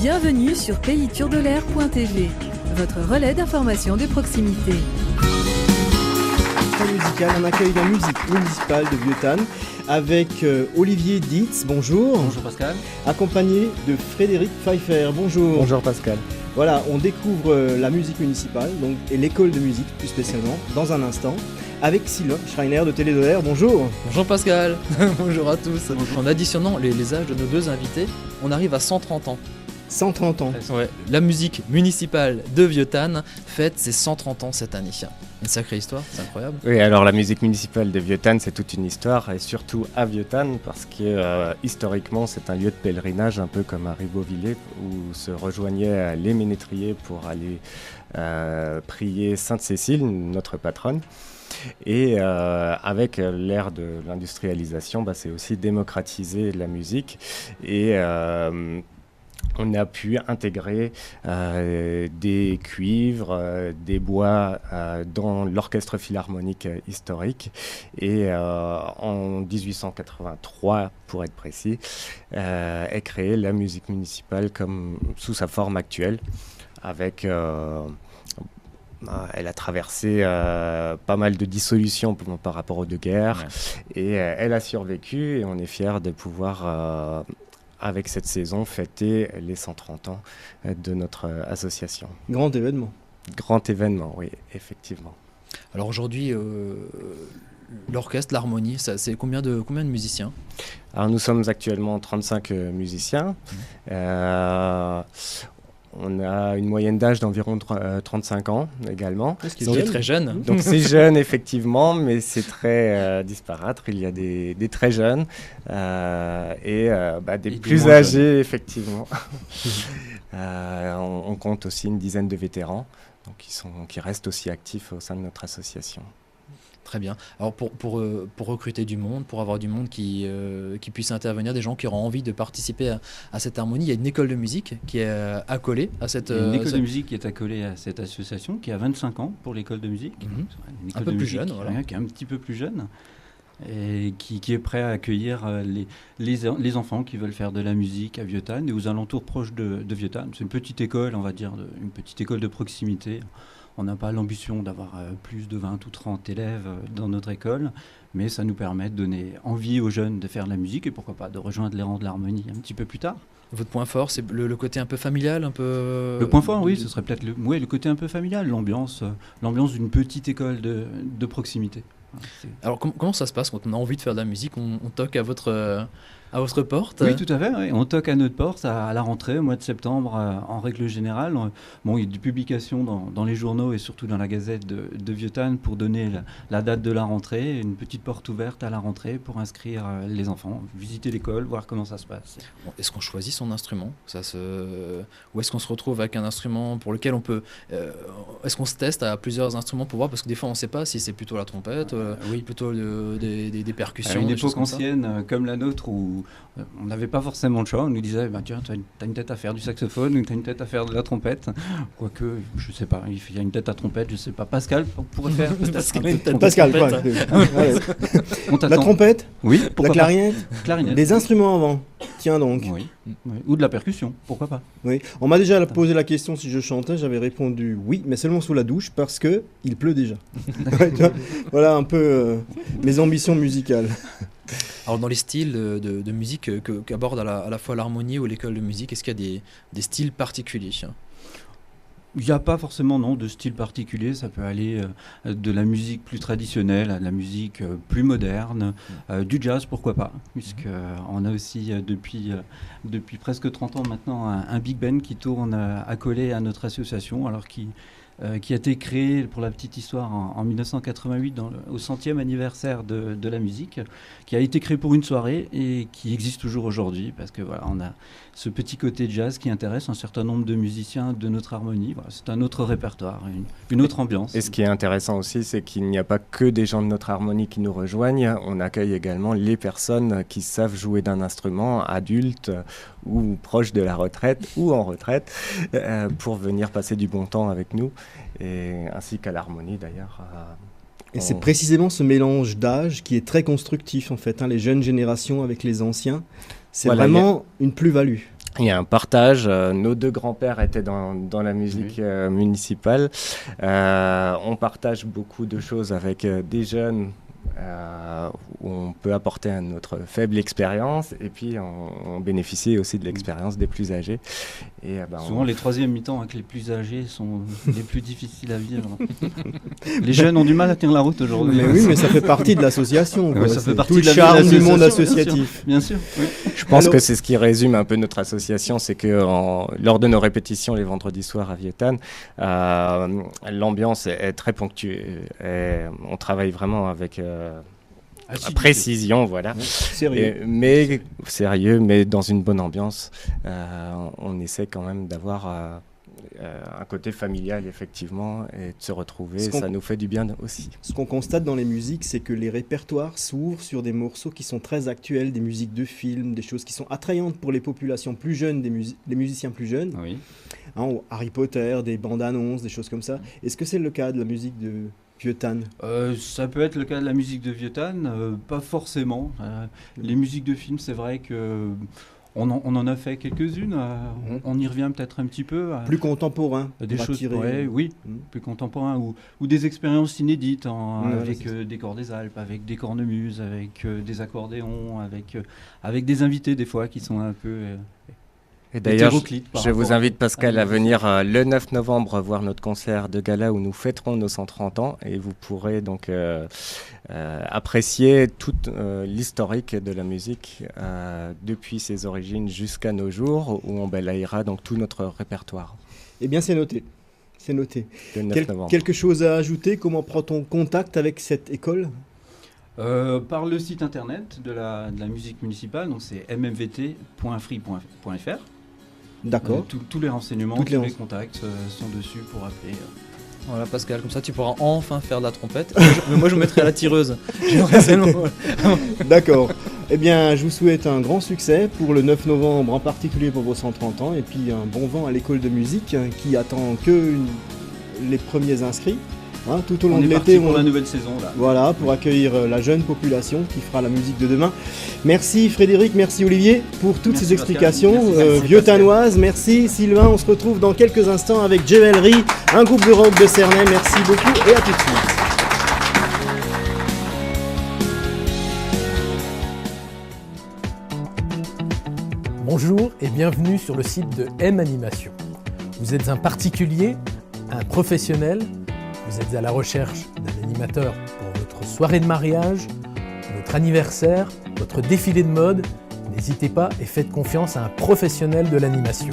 Bienvenue sur paytourdelair.tv, votre relais d'information de proximité. Musical, on accueille la musique municipale de Vieuxtanne avec Olivier Dietz, bonjour. Bonjour Pascal. Accompagné de Frédéric Pfeiffer, bonjour. Bonjour Pascal. Voilà, on découvre la musique municipale donc, et l'école de musique plus spécialement dans un instant avec Sylvain Schreiner de Télé de l'Air, bonjour. Bonjour Pascal, bonjour à tous. Bonjour. En additionnant les âges de nos deux invités, on arrive à 130 ans. 130 ans. Ouais. La musique municipale de Vieuxtanne fête ses 130 ans cette année. Une sacrée histoire, c'est incroyable. Oui, alors la musique municipale de Vieuxtanne, c'est toute une histoire, et surtout à Vieuxtanne, parce que historiquement, c'est un lieu de pèlerinage, un peu comme à Ribeauvillé, où se rejoignaient les ménétriers pour aller prier Sainte-Cécile, notre patronne. Et avec l'ère de l'industrialisation, c'est aussi démocratiser la musique et on a pu intégrer des cuivres, des bois dans l'orchestre philharmonique historique. Et en 1883, pour être précis, est créée la musique municipale sous sa forme actuelle. Avec, elle a traversé pas mal de dissolutions par rapport aux deux guerres. Ouais. Et elle a survécu et on est fiers de pouvoir... avec cette saison, fêter les 130 ans de notre association. Grand événement. Grand événement, oui, effectivement. Alors aujourd'hui, l'orchestre, l'harmonie, c'est combien de musiciens ? Alors nous sommes actuellement 35 musiciens. On a une moyenne d'âge d'environ 35 ans également. C'est très jeune. Donc c'est jeune effectivement, mais c'est très disparate. Il y a des très jeunes et des plus âgés jeunes. Effectivement. On compte aussi une dizaine de vétérans donc qui restent aussi actifs au sein de notre association. Très bien. Alors pour recruter du monde, pour avoir du monde qui puisse intervenir, des gens qui auront envie de participer à cette harmonie, il y a une école de musique qui est accolée à cette... Une école de musique qui est accolée à cette association, qui a 25 ans pour l'école de musique. Un peu plus jeune, voilà. Qui est un petit peu plus jeune et qui est prêt à accueillir les enfants qui veulent faire de la musique à Vieuxtanne et aux alentours proches de Vieuxtanne. C'est une petite école, on va dire, une petite école de proximité. On n'a pas l'ambition d'avoir plus de 20 ou 30 élèves dans notre école, mais ça nous permet de donner envie aux jeunes de faire de la musique et pourquoi pas de rejoindre les rangs de l'harmonie un petit peu plus tard. Votre point fort, c'est le côté un peu familial, un peu... Le point fort, oui, ce serait peut-être le côté un peu familial, l'ambiance d'une petite école de proximité. Alors comment ça se passe quand on a envie de faire de la musique ? On toque à votre porte ? Oui, tout à fait. Oui. On toque à notre porte à la rentrée, au mois de septembre, en règle générale. Il y a des publications dans les journaux et surtout dans la Gazette de Vieuxtanne pour donner la date de la rentrée, une petite porte ouverte à la rentrée pour inscrire les enfants, visiter l'école, voir comment ça se passe. Est-ce qu'on choisit son instrument ? Ou est-ce qu'on se retrouve avec un instrument pour lequel on peut... est-ce qu'on se teste à plusieurs instruments pour voir ? Parce que des fois, on ne sait pas si c'est plutôt la trompette, plutôt des percussions. À une époque ancienne comme la nôtre où on n'avait pas forcément le choix, on nous disait tiens, t'as une tête à faire du saxophone ou t'as une tête à faire de la trompette, quoique je sais pas, il y a une tête à trompette, je sais pas, Pascal pourrait faire Pascal, la trompette, oui, la clarinette, des instruments avant, tiens donc. Oui. Ou de la percussion, pourquoi pas. Oui, on m'a déjà posé la question si je chantais, j'avais répondu oui, mais seulement sous la douche parce que il pleut déjà. Voilà un peu mes ambitions musicales. Alors dans les styles de musique qu'aborde à la fois l'harmonie ou l'école de musique, est-ce qu'il y a des styles particuliers ? Il n'y a pas forcément de style particulier, ça peut aller de la musique plus traditionnelle à de la musique plus moderne, du jazz pourquoi pas, puisqu'on a aussi depuis presque 30 ans maintenant un big band qui tourne accolé à notre association, alors qui a été créé, pour la petite histoire, en 1988 au 100e anniversaire de la musique, qui a été créé pour une soirée et qui existe toujours aujourd'hui, parce que voilà, on a ce petit côté jazz qui intéresse un certain nombre de musiciens de notre harmonie. Voilà, c'est un autre répertoire, une autre ambiance. Et ce qui est intéressant aussi, c'est qu'il n'y a pas que des gens de notre harmonie qui nous rejoignent, on accueille également les personnes qui savent jouer d'un instrument, adultes ou proches de la retraite ou en retraite, pour venir passer du bon temps avec nous, et ainsi qu'à l'harmonie d'ailleurs. Et c'est précisément ce mélange d'âge qui est très constructif en fait, les jeunes générations avec les anciens, c'est vraiment une plus-value. Il y a un partage. Nos 2 grands-pères étaient dans la musique municipale. On partage beaucoup de choses avec des jeunes où on peut apporter notre faible expérience, et puis on bénéficie aussi de l'expérience des plus âgés. Et, souvent les troisièmes mi-temps avec les plus âgés sont les plus difficiles à vivre. Les jeunes ont du mal à tenir la route aujourd'hui. Mais oui, mais ça fait partie de l'association. Ça fait partie tout de le charme du monde associatif. Bien sûr. Oui. Je pense que c'est ce qui résume un peu notre association, c'est que lors de nos répétitions les vendredis soirs à Vieuxtannes, l'ambiance est très ponctuée. On travaille vraiment avec précision, voilà. Sérieux. Sérieux, mais dans une bonne ambiance. On essaie quand même d'avoir un côté familial, effectivement, et de se retrouver. Ça nous fait du bien aussi. Ce qu'on constate dans les musiques, c'est que les répertoires s'ouvrent sur des morceaux qui sont très actuels, des musiques de films, des choses qui sont attrayantes pour les populations plus jeunes, les musiciens plus jeunes. Oui. Harry Potter, des bandes annonces, des choses comme ça. Est-ce que c'est le cas de la musique de Vieuxtannes? Ça peut être le cas de la musique de Vieuxtannes, pas forcément. Les musiques de films, c'est vrai que on en a fait quelques-unes. On y revient peut-être un petit peu. Plus contemporain. Des choses, plus contemporains ou des expériences inédites avec des corps des Alpes, avec des cornemuses, avec des accordéons, avec des invités des fois qui sont un peu... Et d'ailleurs, je vous invite, Pascal, à venir le 9 novembre voir notre concert de gala où nous fêterons nos 130 ans, et vous pourrez donc apprécier toute l'historique de la musique depuis ses origines jusqu'à nos jours, où on balayera donc tout notre répertoire. Eh bien, c'est noté. C'est noté. Le 9 novembre. Quelque chose à ajouter? Comment prend-on contact avec cette école? Par le site internet de la musique municipale, donc c'est mmvt.free.fr. D'accord. Tous les renseignements, tous les contacts sont dessus pour appeler. Voilà, Pascal, comme ça tu pourras enfin faire de la trompette. Moi je me mettrai à la tireuse. D'accord. Eh bien, je vous souhaite un grand succès pour le 9 novembre, en particulier pour vos 130 ans, et puis un bon vent à l'école de musique qui attend que les premiers inscrits. Tout au long de l'été, pour la nouvelle saison là. Voilà, pour accueillir la jeune population qui fera la musique de demain. Merci Frédéric, merci Olivier pour toutes ces explications vieuxtannoises. Merci Sylvain, on se retrouve dans quelques instants avec Jewelry, un groupe de rock de Cernay. Merci beaucoup et à tout de suite. Bonjour et bienvenue sur le site de M Animation. Vous êtes un particulier, un professionnel. Vous êtes à la recherche d'un animateur pour votre soirée de mariage, votre anniversaire, votre défilé de mode. N'hésitez pas et faites confiance à un professionnel de l'animation.